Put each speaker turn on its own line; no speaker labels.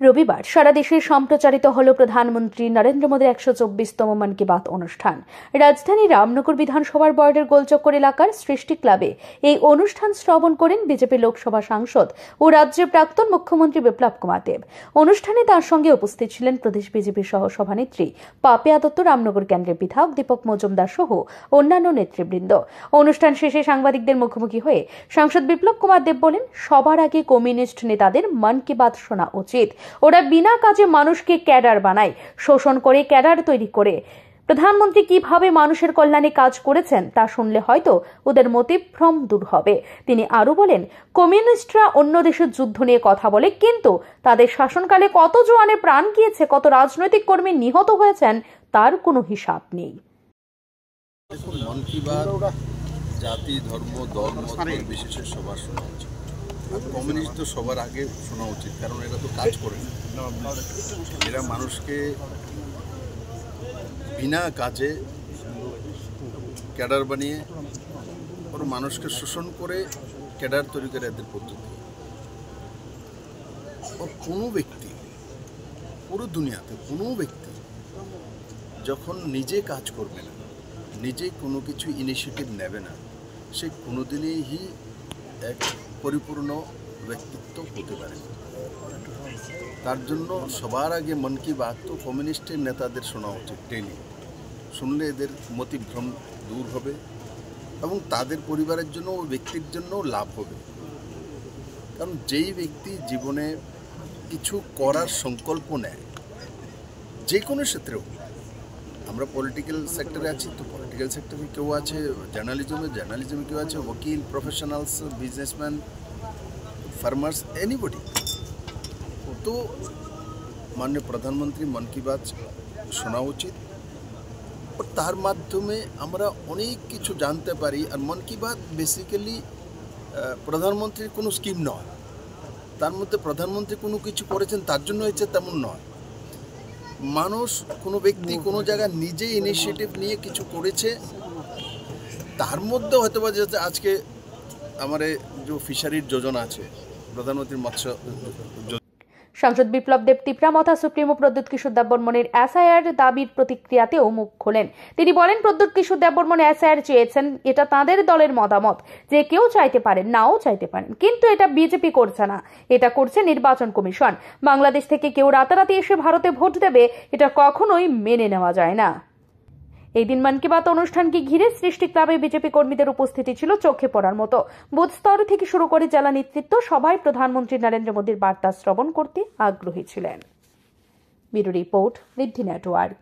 রবিবার সারা দেশে সম্প্রচারিত হল প্রধানমন্ত্রী নরেন্দ্র মোদীর 124তম মন কি বাত অনুষ্ঠান। রাজধানী রামনগর বিধানসভার বর্ডার গোলচক্কর এলাকার সৃষ্টি ক্লাবে এই অনুষ্ঠান শ্রবণ করেন বিজেপি লোকসভা সাংসদ ও রাজ্যের প্রাক্তন মুখ্যমন্ত্রী বিপ্লব কুমার দেব। অনুষ্ঠানে তার সঙ্গে উপস্থিত ছিলেন প্রদেশ বিজেপি সহ সভানেত্রী পাপিয়া দত্ত, রামনগর কেন্দ্রের বিধায়ক দীপক মজুমদার সহ অন্যান্য নেতৃবৃন্দ। অনুষ্ঠান শেষে সাংবাদিকদের মুখোমুখি হয়ে সাংসদ বিপ্লব কুমার দেব বলেন, সবার আগে কমিউনিস্ট নেতাদের মন কি বাত শোনা উচিত। ওরা বিনা কাজে মানুষকে ক্যাডার বানায়, শোষণ করে ক্যাডার তৈরি করে। প্রধানমন্ত্রী কিভাবে মানুষের কল্যাণে কাজ করেছেন তা শুনলে হয়তো ওদের মতিভ্রম দূর হবে। তিনি আরো বলেন, কমিউনিস্টরা অন্য দেশের যুদ্ধ নিয়ে কথা বলে, কিন্তু তাদের শাসনকালে কত জওয়ানের প্রাণ গিয়েছে, কত রাজনৈতিক কর্মী নিহত হয়েছেন তার কোনো হিসাব নেই।
মন কি বাত জাতি, ধর্ম, দল, মত বিশেষে সবার শোনা উচিত। কমিউনিস্ট তো সবার আগে শোনা উচিত, কারণ এরা তো কাজ করে না। এরা মানুষকে বিনা কাজে ক্যাডার বানিয়ে ওর মানুষকে শোষণ করে ক্যাডার তৈরি করে এদের পদ্ধতি। ওর কোনো ব্যক্তি, পুরো দুনিয়াতে কোনো ব্যক্তি যখন নিজে কাজ করবে না, নিজে কোনো কিছু ইনিশিয়েটিভ নেবে না, সে কোনোদিনই এক পরিপূর্ণ ব্যক্তিত্ব হতে পারে না। তার জন্য সবার আগে মন কি বাত তো কমিউনিস্টের নেতাদের শোনা উচিত। ডেলি শুনলে এদের মতিভ্রম দূর হবে এবং তাদের পরিবারের জন্য ও ব্যক্তির জন্য লাভ হবে। কারণ যেই ব্যক্তি জীবনে কিছু করার সংকল্প নেয়, যে কোনো ক্ষেত্রেও, আমরা পলিটিক্যাল সেক্টরে আছি তো পলিটিক্যাল সেক্টরে কেউ আছে, জার্নালিজমে কেউ আছে, ওকিল, প্রফেশনালস, বিজনেসম্যান, ফার্মার্স, এনিবডি। তো মাননীয় প্রধানমন্ত্রী মন কি বাত শোনা উচিত, আর তার মাধ্যমে আমরা অনেক কিছু জানতে পারি। আর মন কি বাত বেসিক্যালি প্রধানমন্ত্রীর কোনো স্কিম নয়, তার মধ্যে প্রধানমন্ত্রী কোনো কিছু করেছেন তার জন্য হয়েছে তেমন নয়। মানুষ, কোনো ব্যক্তি কোনো জায়গায় নিজে ইনিশিয়েটিভ নিয়ে কিছু করেছে, তার মধ্যে হয়তো বা যে আজকে আমার যে ফিশারির যোজনা আছে, প্রধানমন্ত্রী মৎস্য।
সাংসদ বিপ্লব দেব তীব্রামথা সুপ্রিমো প্রদ্যুৎ কিশোর দেববর্মনের এসআইআর দাবির প্রতিক্রিয়াতেও মুখ খোলেন। তিনি বলেন, প্রদ্যুৎ কিশোর দেববর্মন এসআইআর চেয়েছেন, এটা তাঁদের দলের মতামত, যে কেউ চাইতে পারেন, নাও চাইতে পারেন, কিন্তু এটা বিজেপি করছে না, এটা করছে নির্বাচন কমিশন। বাংলাদেশ থেকে কেউ রাতারাতি এসে ভারতে ভোট দেবে, এটা কখনোই মেনে নেওয়া যায় না। এই দিন মন কি বাত অনুষ্ঠানকে ঘিরে সৃষ্টি ক্লাবে বিজেপি কর্মীদের উপস্থিতি ছিল চোখে পড়ার মতো। বুথ স্তর থেকে শুরু করে জেলা নেতৃত্ব সবাই প্রধানমন্ত্রী নরেন্দ্র মোদীর বার্তা শ্রবণ করতে আগ্রহী ছিলেন। ব্যুরো রিপোর্ট, ঋদ্ধি নেটওয়ার্ক।